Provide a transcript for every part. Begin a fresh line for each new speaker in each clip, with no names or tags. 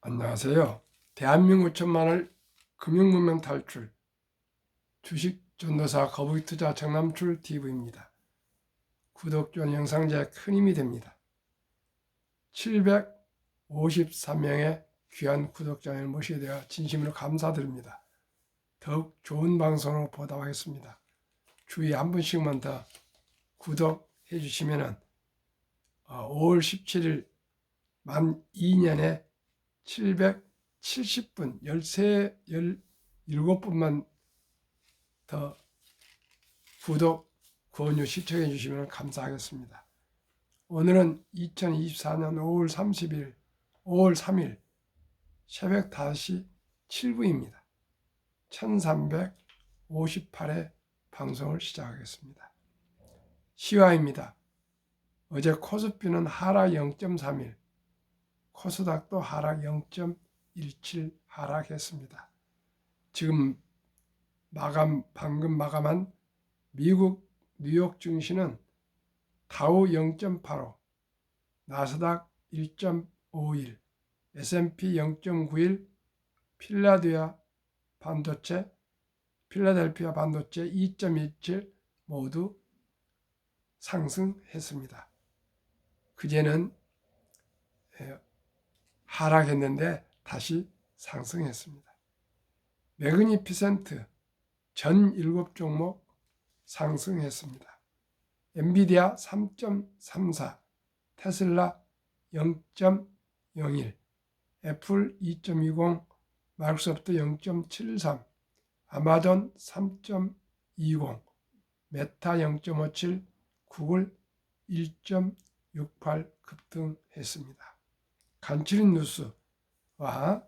안녕하세요. 대한민국 천만을 금융문명 탈출 주식 전도사 거북이 투자 정남출 TV입니다. 구독 좋은 영상 제 큰 힘이 됩니다. 753명의 귀한 구독자를 모시게 되어 진심으로 감사드립니다. 더욱 좋은 방송으로 보답하겠습니다. 주위에 한 분씩만 더 구독해 주시면 5월 17일 만 2년에 770분, 17분만 더 구독, 권유 시청해 주시면 감사하겠습니다. 오늘은 2024년 5월 3일 새벽 5시 7분입니다. 1358회 방송을 시작하겠습니다. 시화입니다. 어제 코스피는 하락 0.31, 코스닥도 하락 0.17 하락했습니다. 지금 방금 마감한 미국 뉴욕 증시는 다우 0.85, 나스닥 1.51, S&P 0.91, 필라델피아 반도체 2.17 모두 상승했습니다. 그제는 하락했는데 다시 상승했습니다. 매그니피센트 전 7종목 상승했습니다. 엔비디아 3.34, 테슬라 0.01, 애플 2.20, 마이크로소프트 0.73, 아마존 3.20, 메타 0.57, 구글 1.68 급등했습니다. 간추린 뉴스와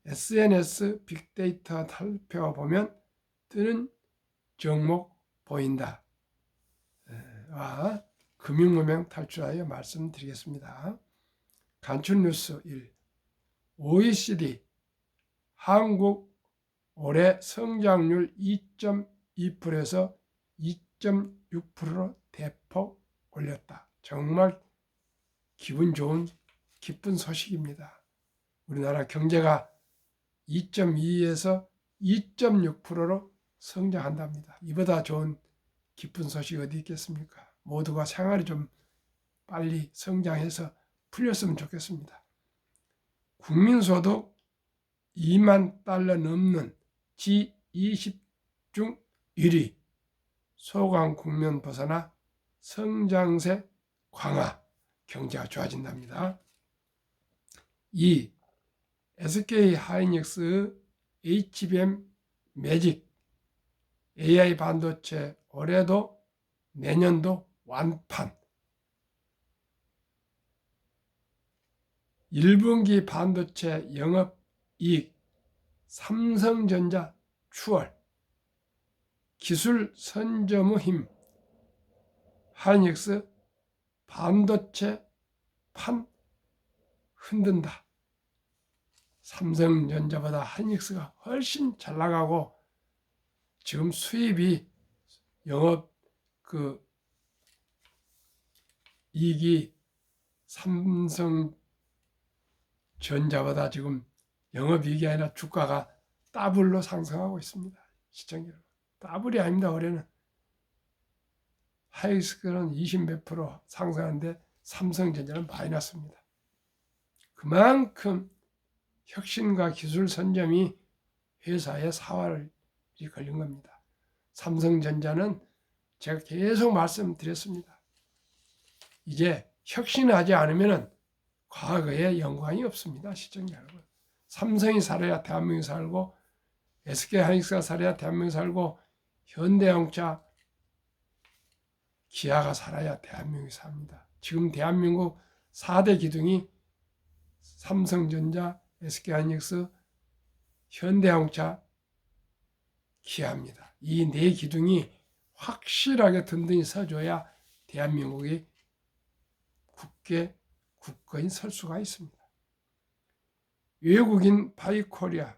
SNS 빅데이터 살펴보면 뜨는 종목 보인다. 와 금융문명 탈출하여 말씀드리겠습니다. 간추린 뉴스 1. OECD 한국 올해 성장률 2.2%에서 2.6%로 대폭 올렸다. 정말 기쁜 소식입니다. 우리나라 경제가 2.2에서 2.6%로 성장한답니다. 이보다 좋은 기쁜 소식이 어디 있겠습니까? 모두가 생활이 좀 빨리 성장해서 풀렸으면 좋겠습니다. 국민소득 2만 달러 넘는 G20 중 1위, 소강국면 벗어나 성장세 강화, 경제가 좋아진답니다. 2. SK하이닉스 HBM 매직 AI 반도체 올해도 내년도 완판. 1분기 반도체 영업이익 삼성전자 추월. 기술 선점의 힘. 하이닉스 반도체 판 흔든다. 삼성전자보다 하이닉스가 훨씬 잘 나가고 지금 수입이 영업 이익이 삼성전자보다 지금 영업이익이 아니라 주가가 더블로 상승하고 있습니다. 시청자 여러분, 더블이 아닙니다. 올해는 하이닉스는 20몇 프로 상승하는데 삼성전자는 마이너스입니다. 그만큼 혁신과 기술 선점이 회사의 사활이 걸린 겁니다. 삼성전자는 제가 계속 말씀드렸습니다. 이제 혁신하지 않으면 과거에 영광이 없습니다. 시청자 여러분. 삼성이 살아야 대한민국이 살고, SK하이닉스가 살아야 대한민국이 살고, 현대자동차, 기아가 살아야 대한민국이 삽니다. 지금 대한민국 4대 기둥이 삼성전자, SK하이닉스, 현대자동차, 기아입니다. 이 네 기둥이 확실하게 든든히 서줘야 대한민국이 굳건히 설 수가 있습니다. 외국인 바이코리아,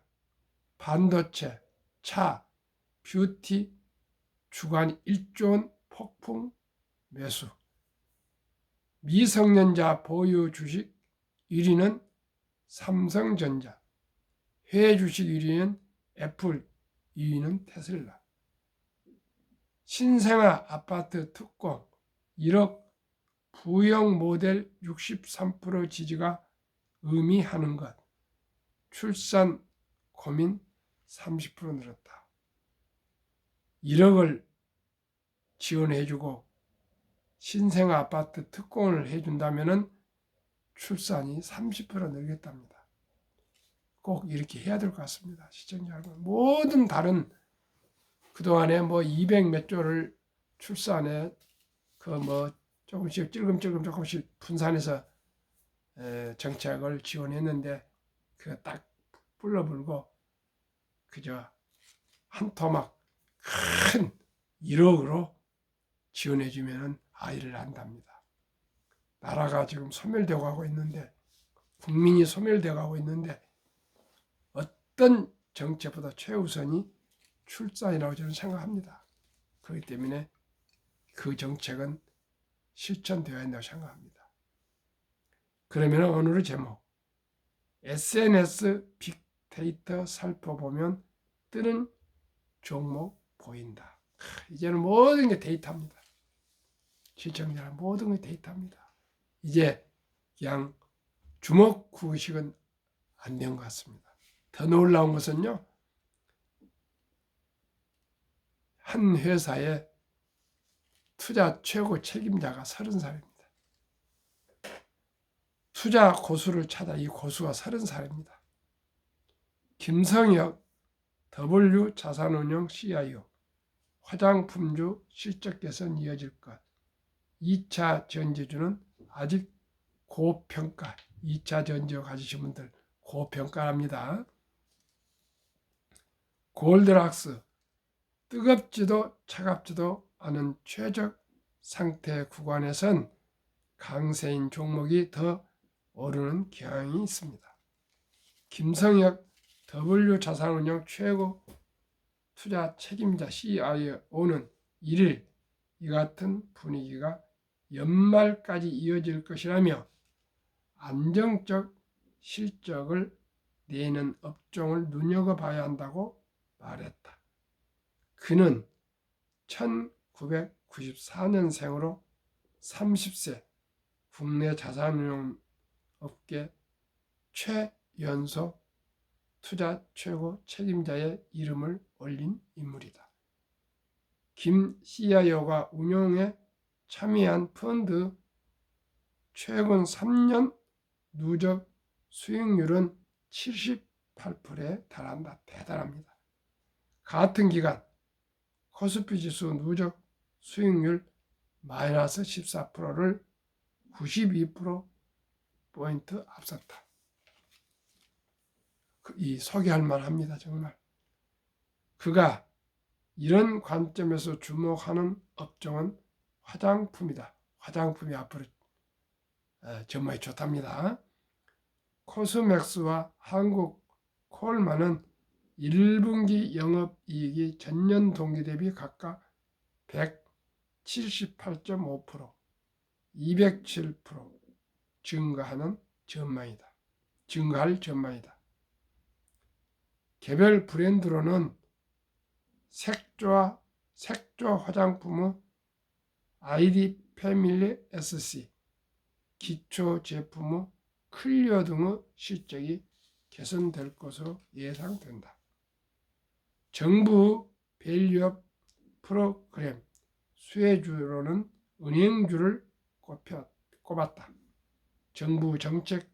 반도체, 차, 뷰티, 주간 1조 원 폭풍 매수. 미성년자 보유 주식 1위는 삼성전자, 해외 주식 1위는 애플, 2위는 테슬라. 신생아 아파트 특공 1억 부영 모델 63% 지지가 의미하는 것. 출산 고민 30% 늘었다. 1억을 지원해주고 신생아 아파트 특공을 해준다면 출산이 30% 늘겠답니다. 꼭 이렇게 해야 될 것 같습니다. 시청자 여러분. 모든 다른 그동안에 200 몇 조를 출산에 조금씩 찔끔찔끔 조금씩 분산해서 정책을 지원했는데 그거 딱 불러불고 그저 한 토막 큰 1억으로 지원해주면 아이를 낳는답니다. 나라가 지금 소멸되어 가고 있는데 국민이 소멸되어 가고 있는데 어떤 정책보다 최우선이 출산이라고 저는 생각합니다. 그렇기 때문에 그 정책은 실천되어야 한다고 생각합니다. 그러면 오늘의 제목 SNS 빅데이터 살펴보면 뜨는 종목 보인다. 이제는 모든 게 데이터입니다. 시청자 모든 게 데이터입니다. 이제 그냥 주먹 구식은 안 된 것 같습니다. 더 놀라운 것은요. 한 회사의 투자 최고 책임자가 30살입니다. 투자 고수를 찾아 이 고수가 30살입니다. 김성혁 W 자산운용 CIO 화장품주 실적 개선 이어질 것. 2차 전지주는 아직 고평가. 2차 전지주 가지신 분들 고평가랍니다. 골드락스 뜨겁지도 차갑지도 않은 최적 상태 구간에선 강세인 종목이 더 오르는 경향이 있습니다. 김성혁 W 자산운용 최고 투자 책임자 CIO는 1일 이 같은 분위기가 연말까지 이어질 것이라며 안정적 실적을 내는 업종을 눈여겨봐야 한다고 말했다. 그는 1994년생으로 30세 국내 자산운용 업계 최연소 투자 최고 책임자의 이름을 올린 인물이다. 김 CIO가 운용에 참여한 펀드 최근 3년 누적 수익률은 78%에 달한다. 대단합니다. 같은 기간 코스피 지수 누적 수익률 마이너스 14%를 92%포인트 앞섰다. 이 소개할 만합니다. 정말. 그가 이런 관점에서 주목하는 업종은 화장품이다. 화장품이 앞으로 전망이 좋답니다. 코스맥스와 한국 콜만은 1분기 영업이익이 전년 동기 대비 각각 178.5%, 207% 증가할 전망이다. 개별 브랜드로는 색조 화장품의 아이디 패밀리 SC, 기초 제품의 클리어 등의 실적이 개선될 것으로 예상된다. 정부 밸류업 프로그램 수혜주로는 은행주를 꼽았다. 정부 정책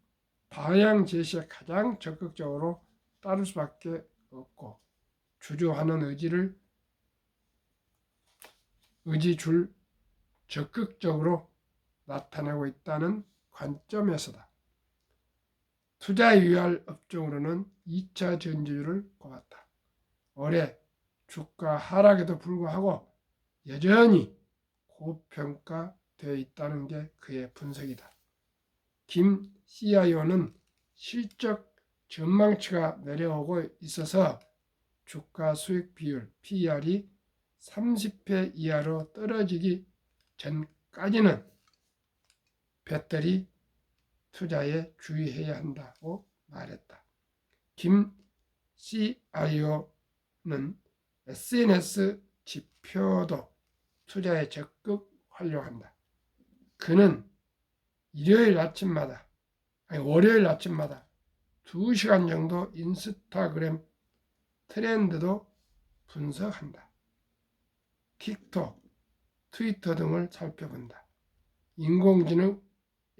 방향 제시에 가장 적극적으로 따를 수밖에 없고 주주하는 의지줄 적극적으로 나타내고 있다는 관점에서다. 투자 유의할 업종으로는 2차 전지주를 꼽았다. 올해 주가 하락에도 불구하고 여전히 고평가되어 있다는 게 그의 분석이다. 김 CIO는 실적 전망치가 내려오고 있어서 주가 수익 비율 PER이 30배 이하로 떨어지기 전까지는 배터리 투자에 주의해야 한다고 말했다. 김 CIO는 SNS 지표도 투자에 적극 활용한다. 그는 월요일 아침마다 2시간 정도 인스타그램 트렌드도 분석한다. 틱톡, 트위터 등을 살펴본다. 인공지능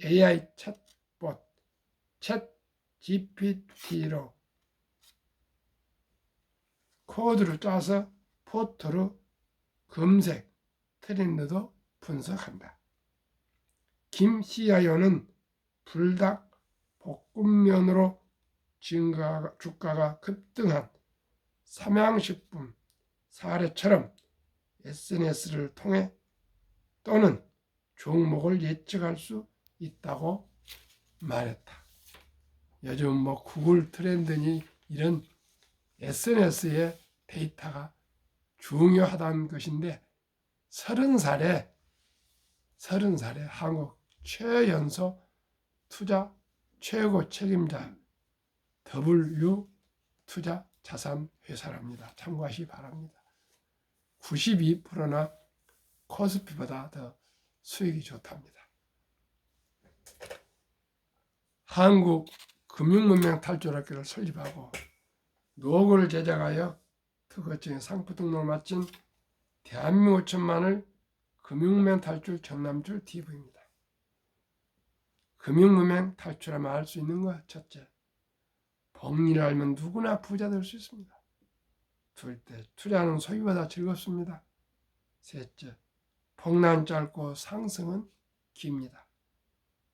AI 챗봇, 챗 GPT로 코드를 짜서 포토로 검색 트렌드도 분석한다. 김 CIO는 불닭 볶음면으로 주가가 급등한 삼양식품 사례처럼 SNS를 통해 또는 종목을 예측할 수 있다고 말했다. 요즘 구글 트렌드니 이런 SNS의 데이터가 중요하다는 것인데 30살에 한국 최연소 투자 최고 책임자 W 투자 자산 회사랍니다. 참고하시기 바랍니다. 92%나 코스피보다 더 수익이 좋답니다. 한국 금융문명 탈출학교를 설립하고 로고를 제작하여 특허증에 상표 등록을 마친 대한민국 5천만을 금융문명 탈출 전남출 TV입니다. 금융문명 탈출하면 알 수 있는 것 첫째, 복리를 알면 누구나 부자 될 수 있습니다. 둘째, 투자는 소비보다 즐겁습니다. 셋째, 폭락은 짧고 상승은 깁니다.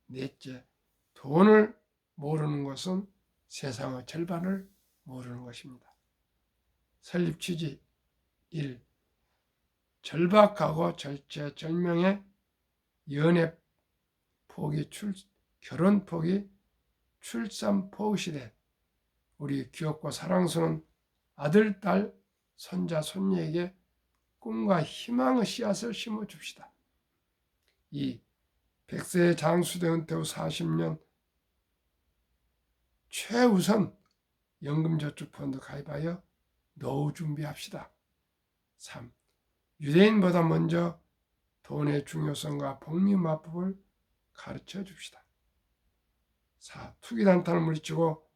넷째, 돈을 모르는 것은 세상의 절반을 모르는 것입니다. 설립 취지 1. 절박하고 절체절명의 연애 포기, 결혼 포기, 출산 포기 시대 우리 귀엽고 사랑스러운 아들, 딸, 손자, 손녀에게 꿈과 희망의 씨앗을 심어줍시다. 2. 100세 장수대 은퇴 후 40년 최우선 연금저축펀드 가입하여 노후 준비합시다. 3. 유대인보다 먼저 돈의 중요성과 복리마법을 가르쳐 줍시다. 4. 투기단타를 물리치고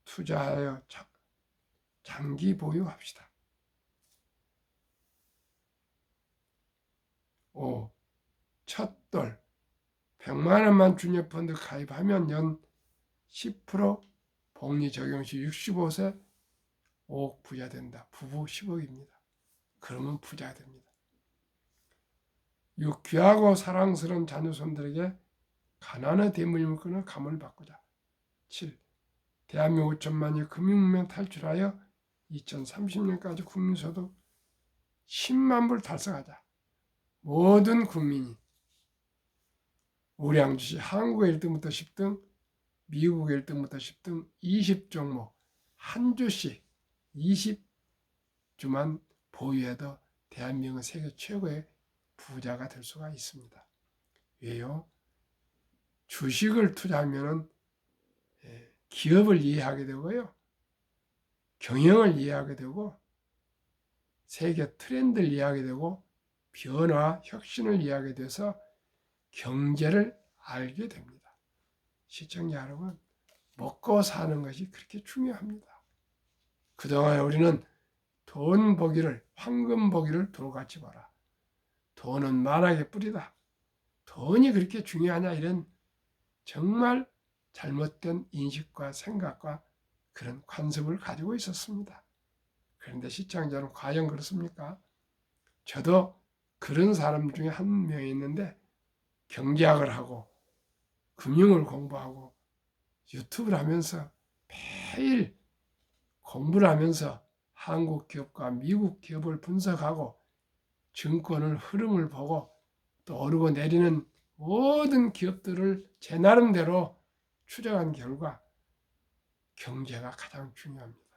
투자하여 장기 보유합시다. 5. 첫돌 100만 원만 주녀펀드 가입하면 연 10% 복리 적용 시 65세 5억 부자 된다. 부부 10억입니다. 그러면 부자가 됩니다. 6. 귀하고 사랑스러운 자녀손들에게 가난의 대물림을 끊어 감을 바꾸자. 7. 대한민국 5천만이 금융문명 탈출하여 2030년까지 국민소득 10만 불 달성하자. 모든 국민이 우량주식 한국의 1등부터 10등, 미국의 1등부터 10등 20종목 한 주씩 20주만 보유해도 대한민국은 세계 최고의 부자가 될 수가 있습니다. 왜요? 주식을 투자하면 기업을 이해하게 되고요. 경영을 이해하게 되고 세계 트렌드를 이해하게 되고 변화, 혁신을 이해하게 돼서 경제를 알게 됩니다. 시청자 여러분, 먹고 사는 것이 그렇게 중요합니다. 그동안 우리는 돈 보기를, 황금 보기를 돌같이 봐라. 돈은 만악의 뿌리다. 돈이 그렇게 중요하냐 이런 정말 잘못된 인식과 생각과 그런 관습을 가지고 있었습니다. 그런데 시청자는 과연 그렇습니까? 저도 그런 사람 중에 한 명이 있는데 경제학을 하고 금융을 공부하고 유튜브를 하면서 매일 공부를 하면서 한국 기업과 미국 기업을 분석하고 증권을 흐름을 보고 또 오르고 내리는 모든 기업들을 제 나름대로 추적한 결과 경제가 가장 중요합니다.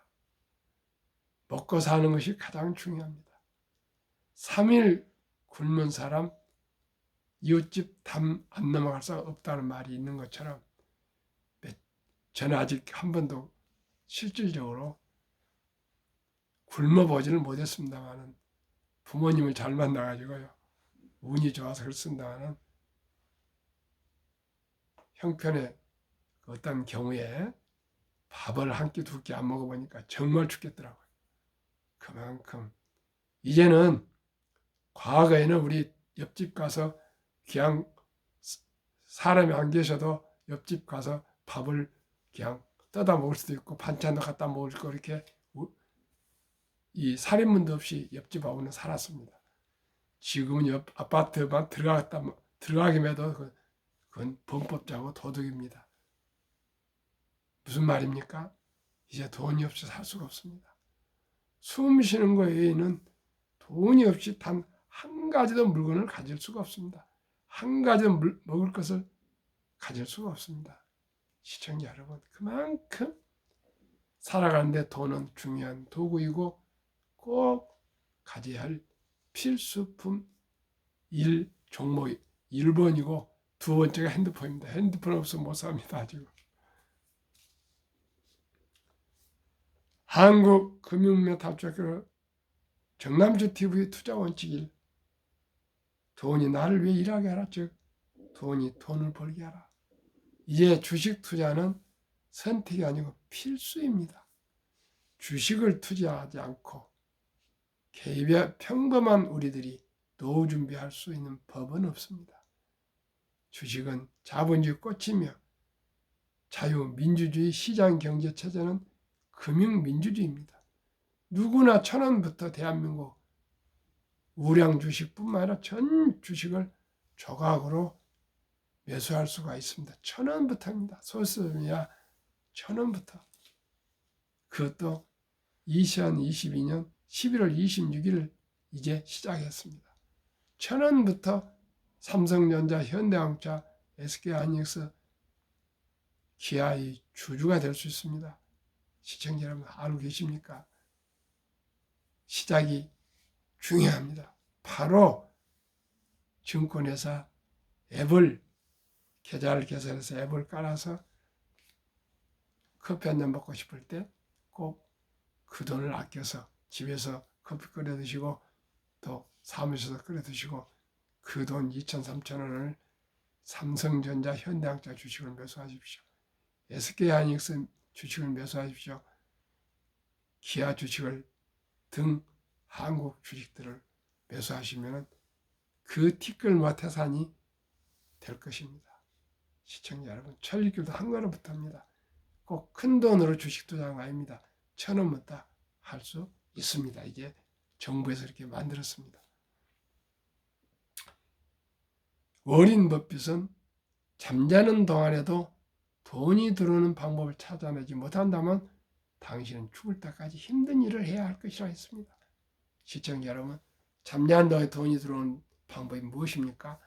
먹고 사는 것이 가장 중요합니다. 3일 굶은 사람 이웃집 담 안 넘어갈 수 없다는 말이 있는 것처럼 저는 아직 한 번도 실질적으로 굶어보지는 못했습니다만은 부모님을 잘 만나가지고요. 운이 좋아서 그렇습니다만은 형편에 어떤 경우에 밥을 한 끼 두 끼 안 먹어보니까 정말 죽겠더라고요. 그만큼 이제는 과거에는 우리 옆집 가서 그냥 사람이 안 계셔도 옆집 가서 밥을 그냥 떠다 먹을 수도 있고 반찬도 갖다 먹을 거 이렇게 이 살인문도 없이 옆집하고는 살았습니다. 지금은 옆 아파트만 들어가기만 해도 그건 범법자고 도둑입니다. 무슨 말입니까? 이제 돈이 없이 살 수가 없습니다. 숨 쉬는 거 외에는 돈이 없이 단 한 가지도 물건을 가질 수가 없습니다. 한 가지도 먹을 것을 가질 수가 없습니다. 시청자 여러분, 그만큼 살아가는데 돈은 중요한 도구이고 꼭 가져야 할 필수품 종목 1번이고 두 번째가 핸드폰입니다. 핸드폰 없으면 못 삽니다. 지금. 한국금융메탈학교 정남주 TV 투자 원칙 1. 돈이 나를 위해 일하게 하라. 즉 돈이 돈을 벌게 하라. 이제 주식 투자는 선택이 아니고 필수입니다. 주식을 투자하지 않고 평범한 우리들이 노후 준비할 수 있는 법은 없습니다. 주식은 자본주의 꽃이며 자유민주주의 시장경제체제는 금융민주주의입니다. 누구나 1,000원부터 대한민국 우량 주식뿐만 아니라 전 주식을 조각으로 매수할 수가 있습니다. 1,000원부터입니다. 소수점이야 1,000원부터. 그것도 2022년 11월 26일 이제 시작했습니다. 1,000원부터 삼성전자, 현대자동차, SK하이닉스, 기아의 주주가 될 수 있습니다. 시청자 여러분 알고 계십니까? 시작이 중요합니다. 바로 증권회사 앱을 계좌를 개설해서 앱을 깔아서 커피 한 잔 먹고 싶을 때 꼭 그 돈을 아껴서 집에서 커피 끓여 드시고 또 사무실에서 끓여 드시고 그 돈 2천, 3천 원을 삼성전자, 현대자동차 주식을 매수하십시오. SK하이닉스 주식을 매수하십시오. 기아 주식을 등 한국 주식들을 매수하시면 그 티끌모아 태산이 될 것입니다. 시청자 여러분, 천리길도 한 걸음 붙합니다. 꼭 큰 돈으로 주식 투자가 아닙니다. 1,000원부터 할 수 있습니다. 이제 정부에서 이렇게 만들었습니다. 워린 버핏은 잠자는 동안에도 돈이 들어오는 방법을 찾아내지 못한다면 당신은 죽을 때까지 힘든 일을 해야 할 것이라 했습니다. 시청자 여러분, 잠자는 동안에 돈이 들어오는 방법이 무엇입니까?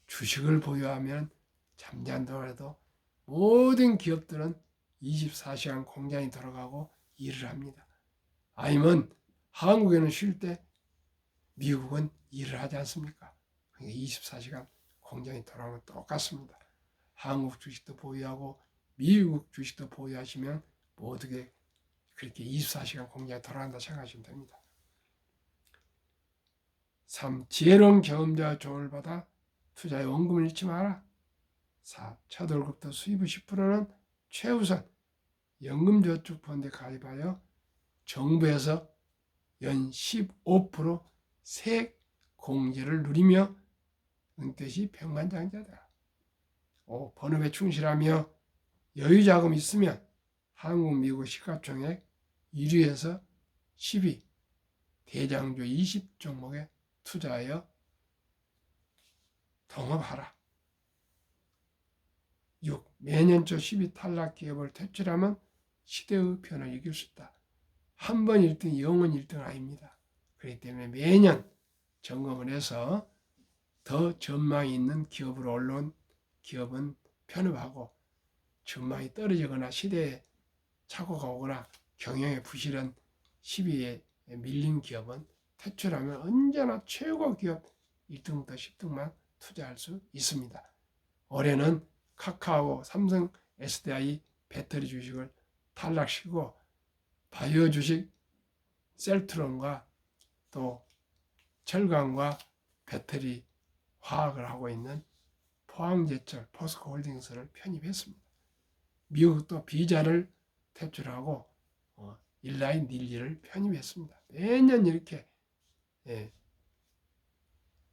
주식을 보유하면 잠자는 동안에도 모든 기업들은 24시간 공장이 돌아가고 일을 합니다. 아니면 한국에는 쉴 때 미국은 일을 하지 않습니까? 그러니까 24시간 공장이 돌아가는 건 똑같습니다. 한국 주식도 보유하고 미국 주식도 보유하시면 모두게 그렇게 24시간 공장이 돌아간다 생각하시면 됩니다. 3. 지혜로운 경험자의 조언을 받아 투자에 원금을 잃지 마라. 4. 첫 월급도 수입의 10%는 최우선 연금저축펀드에 가입하여 정부에서 연 15% 세공제를 누리며 은퇴 시 백만장자다. 5. 본업에 충실하며 여유자금 있으면 한국, 미국 시가총액 1위에서 10위 대장주 20종목에 투자하여 동업하라. 6. 매년 초 10위 탈락 기업을 퇴출하면 시대의 변화를 이길 수 있다. 한 번 1등, 영원 1등 아닙니다. 그렇기 때문에 매년 점검을 해서 더 전망이 있는 기업으로 올라온 기업은 편입하고 전망이 떨어지거나 시대에 착오가 오거나 경영에 부실한 10위에 밀린 기업은 퇴출하면 언제나 최고 기업 1등부터 10등만 투자할 수 있습니다. 올해는 카카오, 삼성, SDI 배터리 주식을 탈락시키고 바이오 주식 셀트론과 또 철강과 배터리 화학을 하고 있는 포항제철 포스코홀딩스를 편입했습니다. 미국도 비자를 퇴출하고 일라인 닐리를 편입했습니다. 매년 이렇게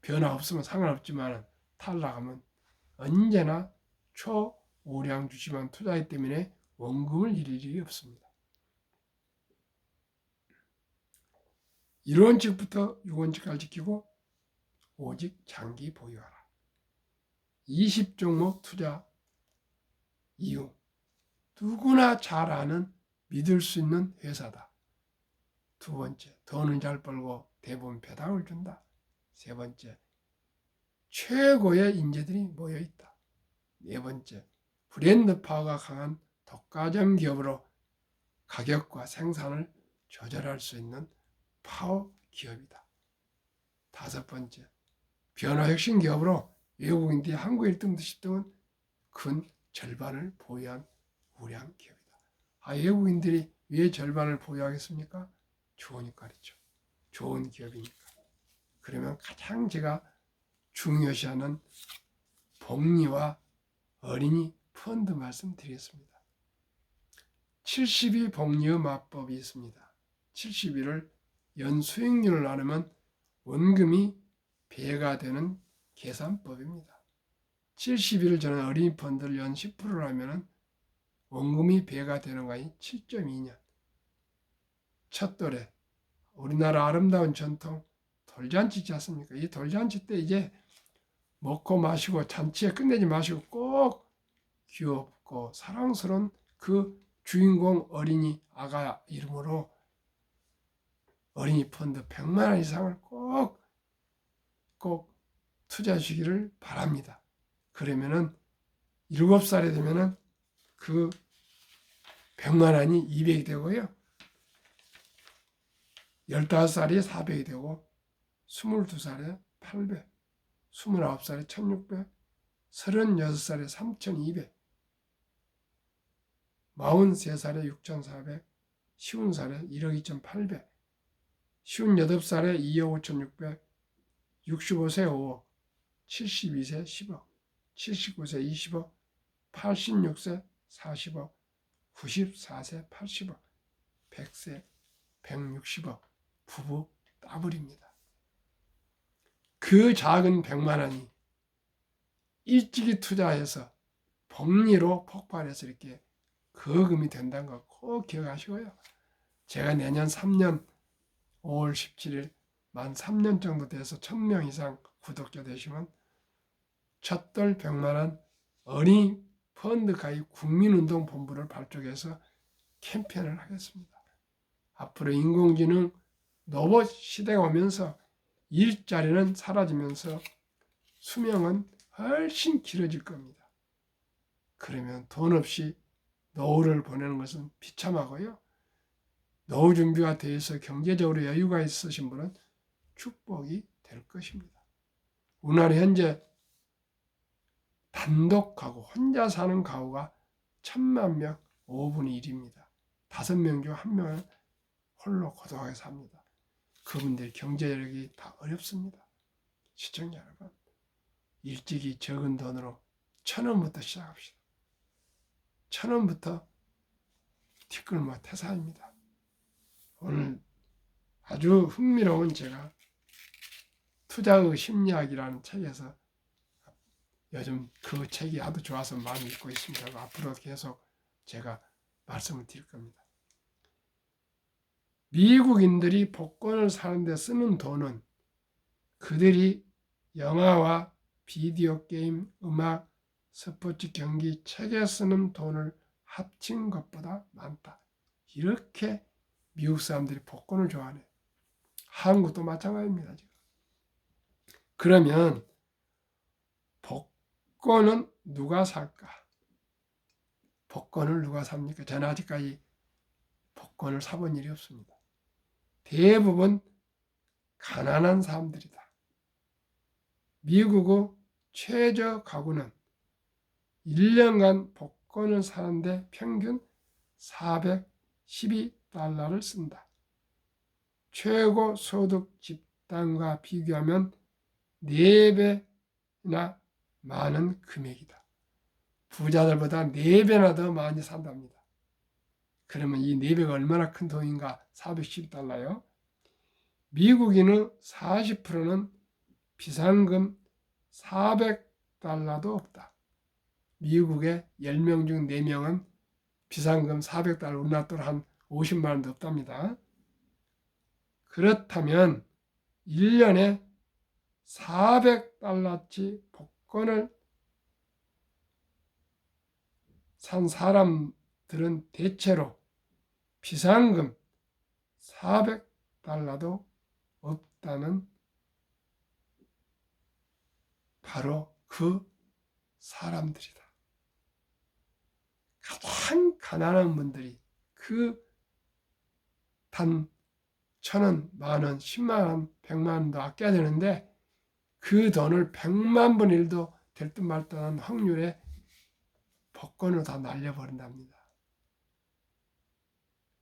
변화 없으면 상관없지만 탈락하면 언제나 초우량 주식만 투자하기 때문에 원금을 잃을 일이 없습니다. 1원칙부터 6원칙까지 지키고 오직 장기 보유하라. 20종목 투자 이유. 누구나 잘 아는 믿을 수 있는 회사다. 두 번째, 돈은 잘 벌고 대부분 배당을 준다. 세 번째, 최고의 인재들이 모여있다. 네 번째, 브랜드 파워가 강한 독과점 기업으로 가격과 생산을 조절할 수 있는 파워 기업이다. 다섯 번째, 변화 혁신 기업으로 외국인들이 한국 1등부터 10등은 근 절반을 보유한 우량 기업이다. 외국인들이 왜 절반을 보유하겠습니까? 좋으니까 그렇죠. 좋은 기업이니까. 그러면 가장 제가 중요시하는 복리와 어린이 펀드 말씀드리겠습니다. 70이 복리의 마법이 있습니다. 70일을 연 수익률을 나누면 원금이 배가 되는 계산법입니다. 70일을 저는 어린이 펀드를 연 10%를 하면 원금이 배가 되는 것이 7.2년. 첫돌에 우리나라 아름다운 전통 돌잔치 있지 않습니까? 이 돌잔치 때 이제 먹고 마시고 잔치에 끝내지 마시고 꼭 귀엽고 사랑스러운 그 주인공 어린이 아가 이름으로 어린이 펀드 100만 원 이상을 꼭 투자해 주시기를 바랍니다. 그러면은 7살이 되면은 그 100만 원이 200이 되고요. 15살이 400이 되고 22살에 800, 29살에 1600, 36살에 3200, 43살에 6400, 50살에 1억 2800, 58살에 2억 5600, 65세 5억, 72세 10억, 79세 20억, 86세 40억, 94세 80억, 100세 160억, 부부 더블입니다. 그 작은 100만 원이 일찍이 투자해서 복리로 폭발해서 이렇게 거금이 된다는 거 꼭 기억하시고요. 제가 내년 3년 5월 17일 만 3년 정도 돼서 1000명 이상 구독자 되시면 첫돌 100만 원 어린이 펀드 가입 국민운동본부를 발족해서 캠페인을 하겠습니다. 앞으로 인공지능 로봇 시대가 오면서 일자리는 사라지면서 수명은 훨씬 길어질 겁니다. 그러면 돈 없이 노후를 보내는 것은 비참하고요. 노후 준비가 되어서 경제적으로 여유가 있으신 분은 축복이 될 것입니다. 우리나라 현재 단독 가구, 혼자 사는 가구가 1000만 명, 5분의 1입니다. 5명 중 1명은 홀로 고독하게 삽니다. 그분들 경제력이 다 어렵습니다. 시청자 여러분, 일찍이 적은 돈으로 1000원부터 시작합시다. 1000원부터 티끌모 태산입니다. 오늘 아주 흥미로운 제가 투자의 심리학이라는 책에서 요즘 그 책이 아주 좋아서 많이 읽고 있습니다. 앞으로 계속 제가 말씀을 드릴 겁니다. 미국인들이 복권을 사는데 쓰는 돈은 그들이 영화와 비디오 게임, 음악, 스포츠 경기, 책에 쓰는 돈을 합친 것보다 많다. 이렇게 미국 사람들이 복권을 좋아하네요. 한국도 마찬가지입니다. 지금. 그러면 복권은 누가 살까? 복권을 누가 삽니까? 저는 아직까지 복권을 사본 일이 없습니다. 대부분 가난한 사람들이다. 미국의 최저 가구는 1년간 복권을 사는데 평균 412달러를 쓴다. 최고 소득 집단과 비교하면 4배나 많은 금액이다. 부자들보다 4배나 더 많이 산답니다. 그러면 이 4배가 얼마나 큰 돈인가? 412달러요. 미국인의 40%는 비상금 400달러도 없다. 미국의 10명 중 4명은 비상금 400달러, 우리나라 돈 한 50만 원도 없답니다. 그렇다면 1년에 400달러치 복권을 산 사람들은 대체로 비상금 400달러도 없다는 바로 그 사람들이다. 가장 가난한 분들이 그 단 1,000원, 만원, 10만원, 100만원도 아껴야 되는데 그 돈을 100만 분 1도 될 듯 말 듯한 확률에 복권으로 다 날려버린답니다.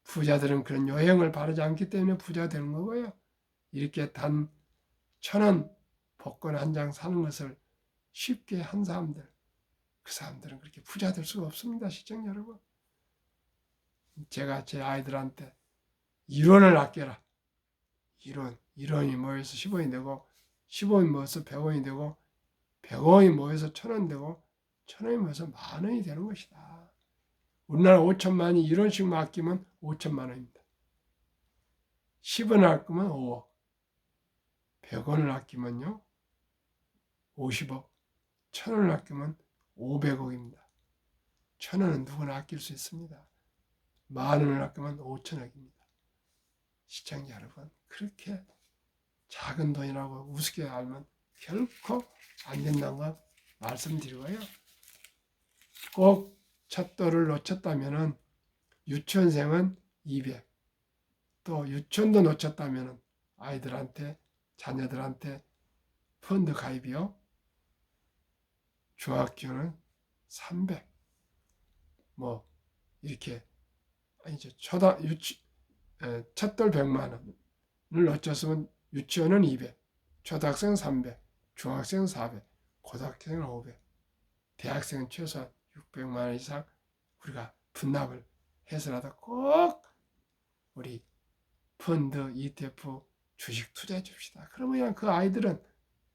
부자들은 그런 요행을 바르지 않기 때문에 부자가 되는 거고요. 이렇게 단 1,000원 복권 한 장 사는 것을 쉽게 한 사람들, 그 사람들은 그렇게 부자 될 수가 없습니다. 시청자 여러분. 제가 제 아이들한테 1원을 아껴라. 1원이 모여서 10원이 되고 10원이 모여서 100원이 되고 100원이 모여서 1,000원 되고 1,000원이 모여서 만원이 되는 것이다. 우리나라 5천만이 1원씩만 아끼면 5천만 원입니다. 10원을 아끼면 5억, 100원을 아끼면요 50억, 1,000원을 아끼면 500억입니다. 1,000원은 누구나 아낄 수 있습니다. 만원을 아끼면 5천억입니다. 시청자 여러분, 그렇게 작은 돈이라고 우습게 알면 결코 안 된다는 거 말씀드리고요. 꼭 찻돌을 놓쳤다면 유치원생은 200, 또 유치원도 놓쳤다면 아이들한테, 자녀들한테 펀드 가입이요. 중학교는 300, 뭐 이렇게 이제 찻돌 100만 원을 놓쳤으면 유치원은 200, 초등학생 300, 중학생 400, 고등학생은 500, 대학생은 최소한 600만 원 이상 우리가 분납을 해서라도 꼭 우리 펀드, ETF, 주식 투자해 줍시다. 그러면 그 아이들은,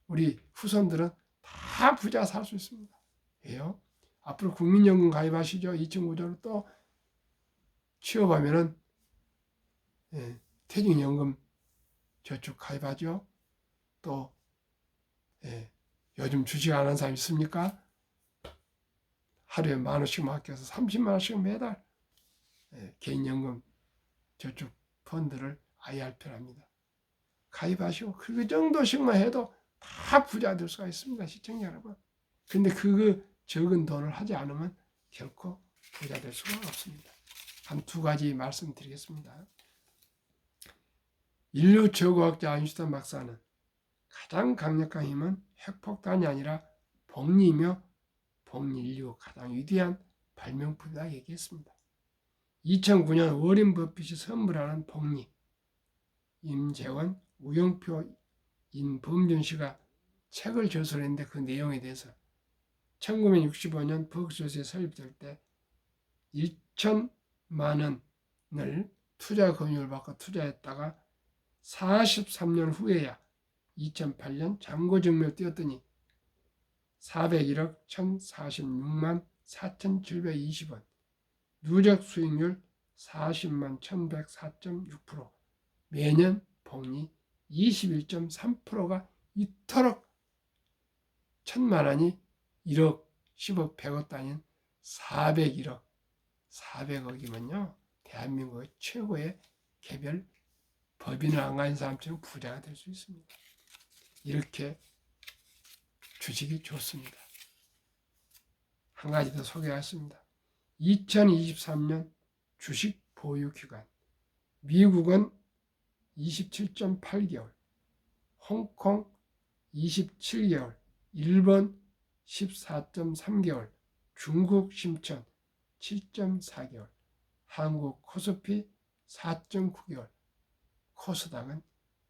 우리 후손들은 다 부자 살 수 있습니다. 왜요? 앞으로 국민연금 가입하시죠. 2층5조로 또 취업하면은 퇴직연금 저축 가입하죠. 또 요즘 주식 안 하는 사람 있습니까? 하루에 10,000원씩 맡겨서 30만 원씩 매달 개인연금 저축 펀드를 IRP랍니다. 가입하시고 그 정도씩만 해도 다 부자 될 수가 있습니다. 시청자 여러분. 근데 그 적은 돈을 하지 않으면 결코 부자 될 수가 없습니다. 한 2가지 말씀드리겠습니다. 인류 최고학자 아인슈타인 박사는 가장 강력한 힘은 핵폭탄이 아니라 복리이며 복리인류 가장 위대한 발명품이다 얘기했습니다. 2009년 워렌 버핏이 선물하는 복리, 임재원, 우영표, 인범준 씨가 책을 저술했는데 그 내용에 대해서 1965년 버크셔스에 설립될 때 1,000만 원을 투자 금융을 받고 투자했다가 43년 후에야 2008년 잔고증명을 띄웠더니 401억 1,046만 4,720원, 누적 수익률 40만 1,104.6%, 매년 복리 21.3%가 이토록 1,000만 원이 1억, 10억, 100억 단위인 401억, 400억이면요 대한민국의 최고의 개별 법인을 안 가진 사람처럼 부자가 될 수 있습니다. 이렇게 주식이 좋습니다. 한 가지 더 소개하겠습니다. 2023년 주식 보유 기간, 미국은 27.8개월, 홍콩 27개월, 일본 14.3개월, 중국 심천 7.4개월, 한국 코스피 4.9개월, 코스닥은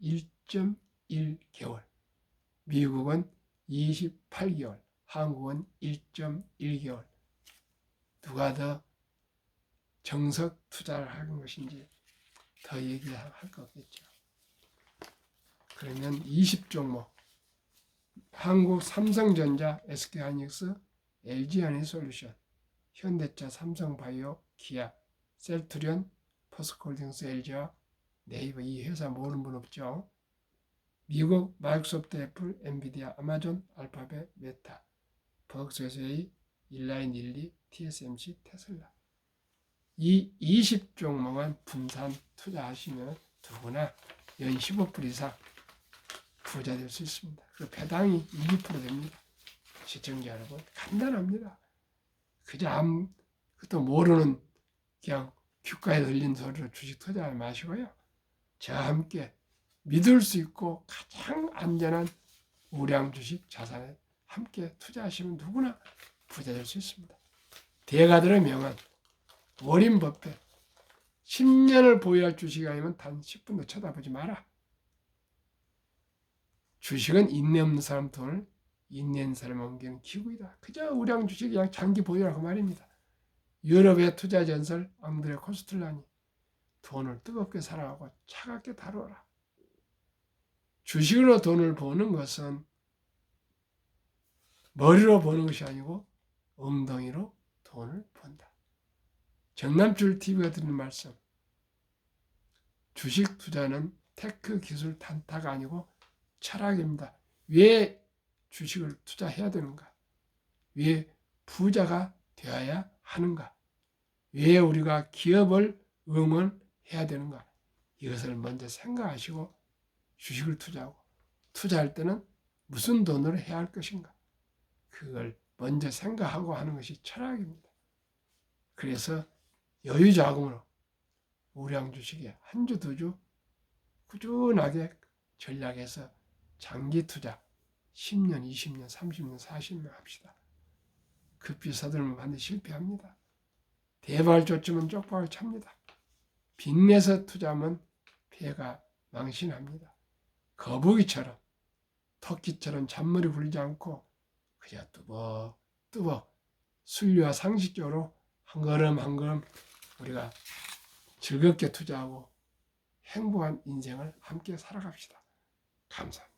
1.1개월, 미국은 28개월, 한국은 1.1개월. 누가 더 정석 투자를 하는 것인지 더 얘기할 거 없겠죠. 그러면 20종목, 한국 삼성전자, SK하이닉스, LG에너지솔루션, 현대차, 삼성바이오, 기아, 셀트리온, 포스코홀딩스, LG와 네이버, 이 회사 모르는 분 없죠. 미국 마이크로소프트, 애플, 엔비디아, 아마존, 알파벳, 메타, 버크셔의, 일라인, 릴리, TSMC, 테슬라. 이 20종목은 분산 투자하시면 누구나 연 15% 이상 부자 될 수 있습니다. 그 배당이 2% 됩니다. 시청자 여러분, 간단합니다. 그저 아무것도 모르는 그냥 귓가에 들린 소리로 주식 투자하지 마시고요. 저와 함께 믿을 수 있고 가장 안전한 우량 주식 자산에 함께 투자하시면 누구나 부자 될 수 있습니다. 대가들의 명언, 워린 버핏, 10년을 보유할 주식이 아니면 단 10분도 쳐다보지 마라. 주식은 인내 없는 사람 돈을 인내 있는 사람에 옮기는 기구이다. 그저 우량 주식 그냥 장기 보유라고 말입니다. 유럽의 투자 전설 앙드레 코스틀라니, 돈을 뜨겁게 사랑하고 차갑게 다루어라. 주식으로 돈을 버는 것은 머리로 버는 것이 아니고 엉덩이로 돈을 번다. 정남출 TV가 드리는 말씀, 주식 투자는 테크 기술 단타가 아니고 철학입니다. 왜 주식을 투자해야 되는가? 왜 부자가 되어야 하는가? 왜 우리가 기업을 응원해야 되는가? 이것을 먼저 생각하시고 주식을 투자하고, 투자할 때는 무슨 돈으로 해야 할 것인가? 그걸 먼저 생각하고 하는 것이 철학입니다. 그래서 여유자금으로 우량 주식에 한 주, 두 주 꾸준하게 전략해서 장기 투자 10년, 20년, 30년, 40년 합시다. 급히 서들면 반드시 실패합니다. 대박을 쫓으면 쪽박을 찹니다. 빚내서 투자하면 배가 망신합니다. 거북이처럼, 토끼처럼 잔머리 굴지 않고 그저 뚜벅뚜벅 순리와 상식적으로 한 걸음 한 걸음 우리가 즐겁게 투자하고 행복한 인생을 함께 살아갑시다. 감사합니다.